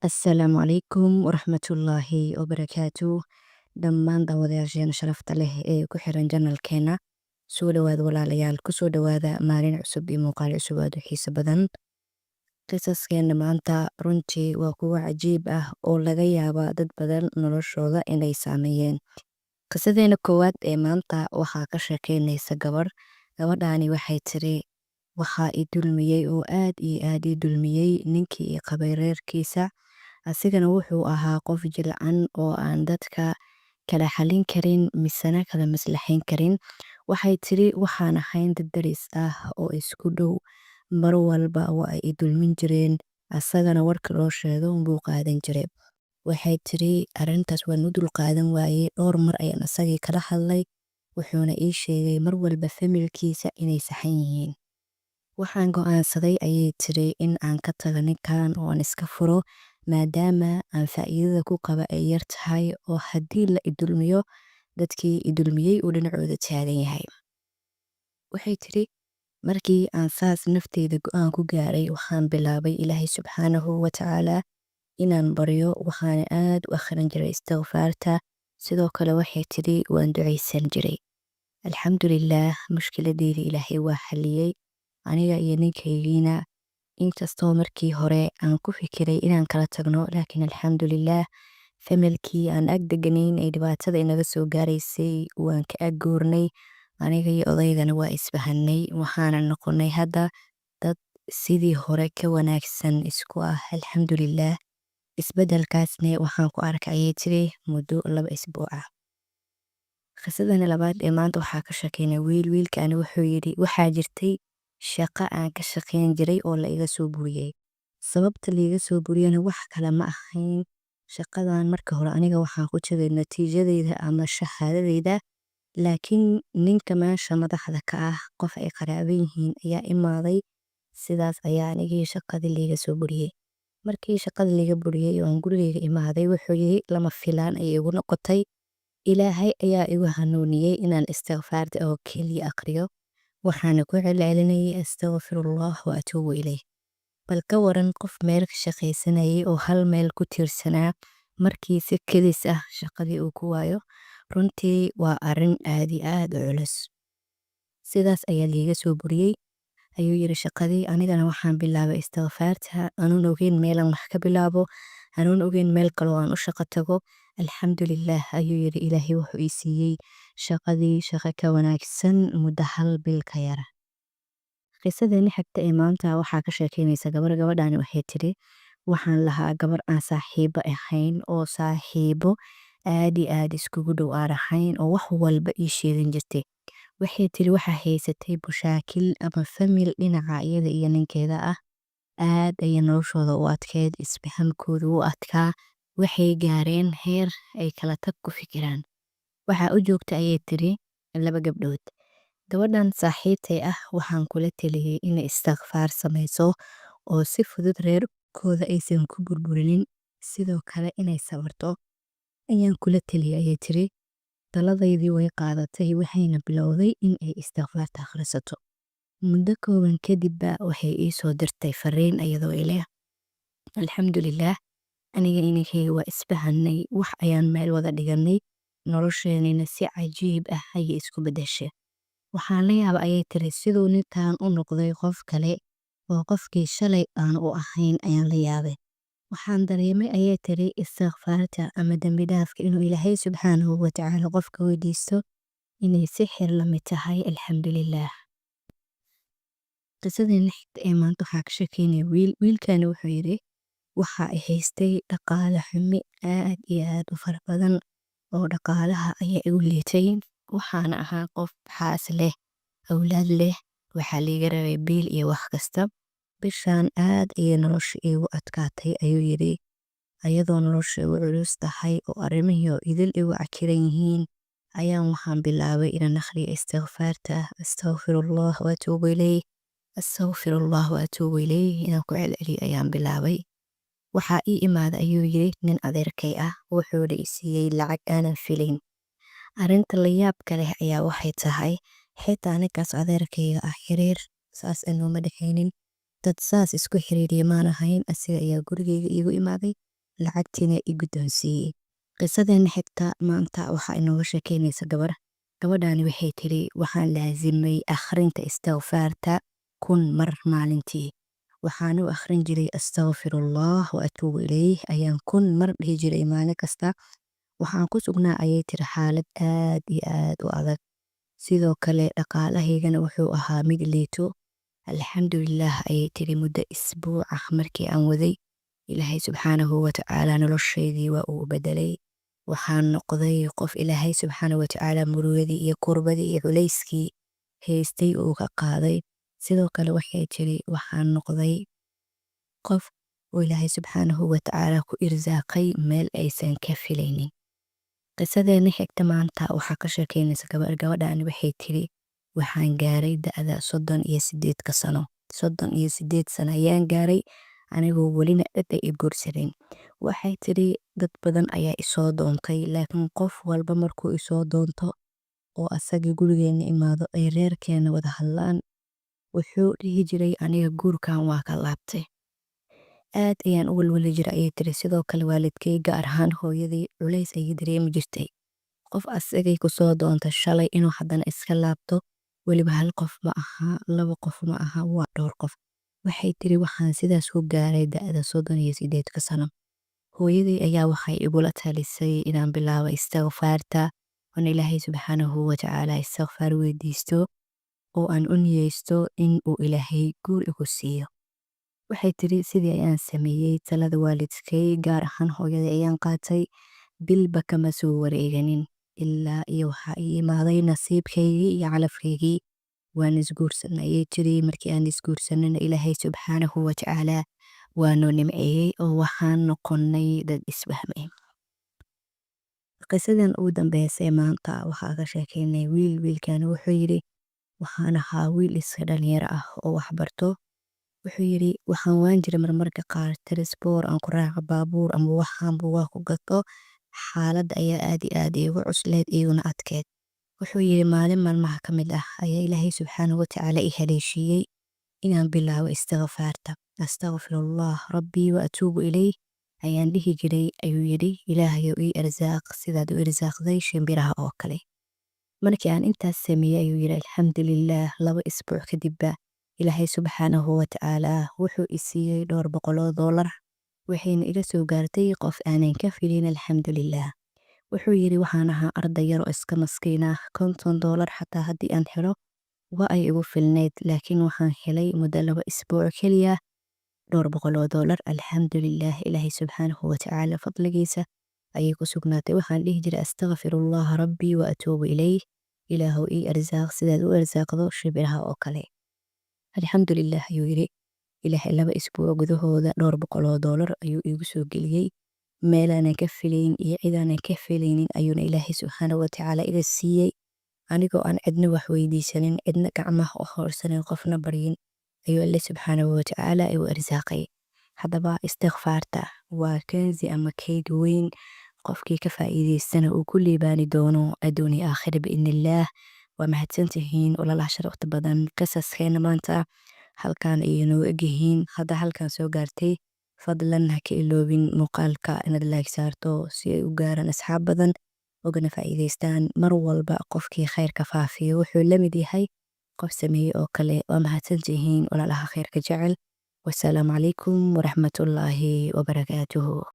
Asalaamu calaykum waraxmatullaahi wabarakaatuh. Dhammaan daawadayaasheena sharafta leh ee ku xiran janalkeena. Soo dhawaada walaalayaal, ku soo dhawaada maalin cusub iyo muuqaal cusub aad u xiiso badan. Qisaskeena maanta runtii waa kuwo cajiib ah oo laga yaaba dad badan noloshooda inay saameeyeen. Qisadeena koowaad ee maanta waxaa ka sheekeynaysa gabar. Gabadhaani waxay tiri waxaa i dulmiyey oo aad iyo aad i dulmiyey ninkii i qabay reerkiisa. Asigana wuxuu ahaa qof jilcan oo aan dadka kala xalin karin misana kala maslaxayn karin. Waxay tiri waxaan ahayn dad daris ah oo isku dhow, mar walba waa ay i dulmin jireen, asagana warka loo sheego buu qaadan jiray. Waxay tiri arrintaas waan u dulqaadan waayey, dhowr mar ayaan asagii kala hadlay, wuxuuna ii sheegay mar walba familkiisa inay saxan yihiin. Waxaan go'aansaday ayay tiri in aan ka tago ninkan oo aan iska furo, maadaama aan faa'iidada ku qaba ay yar tahay oo haddii la i dulmiyo dadkii i dulmiyey uu dhinacooda taagan yahay. Waxay tiri markii aan saas nafteyda go'aan ku gaaray waxaan bilaabay Ilaahay subxaanahu wa tacaala inaan baryo, waxaana aad u akhrin jiray istighfaarta. Sidoo kale waxay tiri waan ducaysan jiray. Alxamdulillaah, mushkiladeydii Ilaahay waa xalliyey. Aniga iyo ninkaygiina inkastoo markii hore aan ku fikiray inaan kala tagno, laakiin alxamdulillaah familkii aan ag deganayn ay dhibaatada inaga soo gaaraysay waan ka ag guurnay. Aniga iyo odaygana waa isbahanay, waxaana noqonay hadda dad sidii hore ka wanaagsan isku ah. Alxamdulillaah, isbeddelkaasne waxaan ku arkay ayay tiri muddo 2 isbuuc ah. Qisadana labaad ee maanta waxaa ka sheekeynaa wiilkaani wuxuu yidhi waxaa jirtay shaqo aan ka shaqayn jiray oo la iga soo buriyey. Sababta la iga soo buriyeyna wax kale ma ahayn. Shaqadan marka hore aniga waxaan ku jiray natiijadeyda ama shahaadadeyda, laakiin ninka meesha madaxda ka ah qof ay qaraaban yihiin ayaa imaaday. Sidaas ayaa anigii shaqadii la iga soo buriyey. Markii shaqada la iga buriyey oo aan gurigeyga imaaday wuxuu yidhi lama filaan ayay igu noqotay. Ilaahay ayaa igu hanuuniyey inaan istighfaarta oo keliya aqriyo. Waxaana ku celcelinayay astaghfirullah wa atuubu ilayh. Bal ka waran qof meel ka shaqaysanayay oo hal meel ku tiirsanaa markii si kedis ah shaqadii uu ku waayo. Runtii waa arrin aad iyo aad u culus. Sidaas ayaa liiga soo buriyey ayuu yiri shaqadii. Anigana waxaan bilaabay istighfaarta anuun ogeyn meelan wax ka bilaabo, anuun ogeyn meel kale oo aan u shaqo tago. Alxamdulillaah ayuu yiri Ilaahay wuxuu ii siiyey shaqadii shaqo ka wanaagsan muddo 1 bil ka yara. Qisadeeni xigta ee maanta waxaa ka sheekeynaysa gabadhaani waxay tiri waxaan lahaa gabar aan saaxiibo ahayn oo saaxiibo aad iyo aad iskugu dhow aan ahayn oo wax walba ii sheegan jirtay. Waxay tiri waxaa haysatay bushaakil ama famil dhinaca iyada iyo ninkeeda ah. Aad ayay noloshooda u adkeyd, isfahamkooda u adkaa. Waxay gaareen heer ay kala tag ku fikiraan. Waxaa u joogta ayay tiri 2 gabdhood. Gabadhan saaxiibtay ah waxaan kula taliyey inay istighfaar samayso oo si fudud reerkooda aysan ku burburinin, sidoo kale inay sabarto ayaan kula taliyey ayay tiri. Taladaydii way qaadatay waxayna bilowday in ay istighfaarta akhrisato. Muddo kooban kadibba waxay ii soo dirtay fariin iyadoo ileh alxamdulillaah, aniga iyo ninkeyga waa isbahanay, wax ayaan meel wada dhiganay, nolosheenina si cajiib ah ayay isku beddeshay. Waxaan la yaabay ayay tiri siduu ninkan u noqday qof kale oo qofkii shalay aan u ahayn ayaan la yaabay. Waxaan dareemay ayay tiri istighfaarta ama dambi dhaafka inuu Ilaahay subxaanahu wa tacaala qofka weydiisto inay sixir la mid tahay. Alxamdulillaah. Qisadeena xigta ee maanta waxaa ka sheekeynaya wiilkaani wuxuu yidhi waxa ay haystay dhaqaale xumi aad iyo aad u fara badan oo dhaqaalaha ayaa igu liitay. Waxaana ahaa qof xaas leh, awlaad leh, waxaa liiga rabay biil iyo wax kasta. Bishaan aad ayay nolosha igu adkaatay ayuu yidhi. Ayadoo nolosha igu culus tahay oo arrimihii oo idil igu cakiran yihiin ayaan waxaan bilaabay inaan akhriyo istighfaarta astaghfirullah wa atuubu ilayh, astaghfirullah wa atuubu ilayh inaan ku celceliyo ayaan bilaabay. Waxaa ii imaaday ayuu yidhi nin adeerkay ah wuxuuna i siiyey lacag aanan filayn. Arrinta la yaabka leh ayaa waxay tahay xitaa ninkaas adeerkayga ah xiriir saas inooma dhexaynin. Dad saas isku xiriiriya maan ahayn. Asiga ayaa gurigeyga iigu imaaday lacagtiina i guddoonsiiyey. Qisadeena xigta maanta waxaa inooga sheekeynaysa gabadhaani waxay tiri waxaan laasimay akhrinta istikfaarta 1,000 mar maalintii. waxaan u akhrin jiray astaqfirullah wa atuubu ilayh ayaan 1,000 mar dhihi jiray maalin kasta. waxaan ku sugnaa ayay tiri xaalad aad iyo aad u adag, sidoo kale dhaqaalahaygana wuxuu ahaa mid liito. alxamdulilah ayay tiri muddo isbuuc ah markii aan waday, ilaahay subxaanahu watacaala noloshaydii waa uu bedelay. waxaan noqday qof ilaahay subxaanahu watacaala murugadii iyo kurbadii iyo culayskii haystay uu ka qaaday. sidoo kale waxay tiri waxaan noqday qof oo ilaahay subxaanahu watacaala ku irsaaqay meel aysan ka filaynin. qisadeena xigta maanta waxaa ka sheekeynaysa gabadhaani waxay tiri waxaan gaaray da'da 38 sano. 38 sano ayaan gaaray anigoo welina cid ay i guursadeen. waxay tiri dad badan ayaa isoo doontay, laakiin qof walba markuu isoo doonto oo asagii gurigeena imaado ay reerkeena wada hadlaan, wuxuu dhihi jiray aniga guurkan waa ka laabtay. aad ayaan u walwali jiray ayay tiri. sidoo kale waalidkay gaar ahaan hooyadii culays ayay dareemi jirtay. qof asagay kusoo doonta shalay inuu haddana iska laabto, weliba hal qof ma aha, 2 qof ma aha, waa dhowr qof. waxay tiri waxaan sidaas ku gaaray da'da 38 sano. hooyadii ayaa waxay igula talisay inaan bilaabo istikfaarta, oon ilaahay subxaanahu watacaala istikfaar weydiisto oo aan u niyeysto in uu ilaahay guur igu siiyo. waxay tiri sidii ayaan sameeyey talada waalidkay gaar ahaan hooyadii ayaan qaatay. bilba kama soo wareeganin ilaa iyo waxaa ii imaaday nasiibkaygii iyo calafkaygii. waan isguursanay ayay tiri. markii aan isguursanayna ilaahay subxaanahu watacaala waa noo nimceeyey oo waxaan noqonnay dad isfahmay. qisadan ugu dambeysay maanta waxaa ka sheekeynay wiilkani wuxuu yidhi waxaan ahaa wiil iska dhalinyaro ah oo waxbarto. wuxuu yidhi waxaan waan jiray marmarka qaar tiransboor aan ku raaco baabuur ama waxaan buugaa ku gato. xaaladda ayaa aad iyo aad iigu cusleed iguna adkeed. wuxuu yidhi maalin maalmaha ka mid ah ayaa ilaahay subxaanahu watacaala i haleeshiiyey inaan bilaabo istikfaarta. astaqfirullah rabbii wa atuubu ilayh ayaan dhihi jiray ayuu yidhi. ilaahayow ii irsaaq sidaad u irsaaqday shimbiraha oo kale. markii aan intaas sameeyey ayuu yidhi alxamdulilah 2 isbuuc kadibba ilaahay subxaanahu watacaala wuxuu i siiyey dhowr boqoloo doolar, waxayna ila soo gaartay qof aanan ka filin. alxamdulilah wuxuu yidhi waxaan ahaa arday yar oo iska maskiin ah, $50 xataa haddii aan helo waa ay igu filnayd, laakiin waxaan helay muddo 2 isbuuc keliya dhowr boqoloo doolar. alxamdulilah ilaahay subxaanahu watacaala fadligiisa ayay ku sugnaatay. waxaan dhihi jiray astaqfirullah rabbii wa atuubu ilayh, ilaahow ii irsaaq sidaad u irsaaqdo shimbiraha oo kale. alxamdulilah ayuu yidhi. ilaahay 2 isbuuc gudahooda dhowr boqoloo doolar ayuu iigu soo geliyey. meelaanan ka filayn iyo cidaanan ka filaynin ayuuna ilaahay subxaanahu watacaala iga siiyey, anigoo aan cidna wax weydiisanin, cidna gacmaha u hoorsanin, qofna baryin ayuu alle subxaanahu watacaala igu irsaaqay. haddaba istikfaarta waa kanzi ama kayd weyn, qofkii ka faa'iidaystana uu ku liibaani doono adduun iyo aakhira biidnillaah. waa mahadsantihiin walaalaha sharafta badan. qisaskeena maanta halkaan ayay noo egyihiin. hadda halkaan soo gaartay, fadlan ha ka iloobin muuqaalka inaad like saarto si ay u gaaraan asxaab badan ogana faa'iidaystaan. mar walba qofkii khayrka faafiyo wuxuu la mid yahay qof sameeye oo kale. waa mahadsantihiin walaalaha khayrka jecel. wasalaamu calaykum waraxmatullaahi wabarakaatuhu.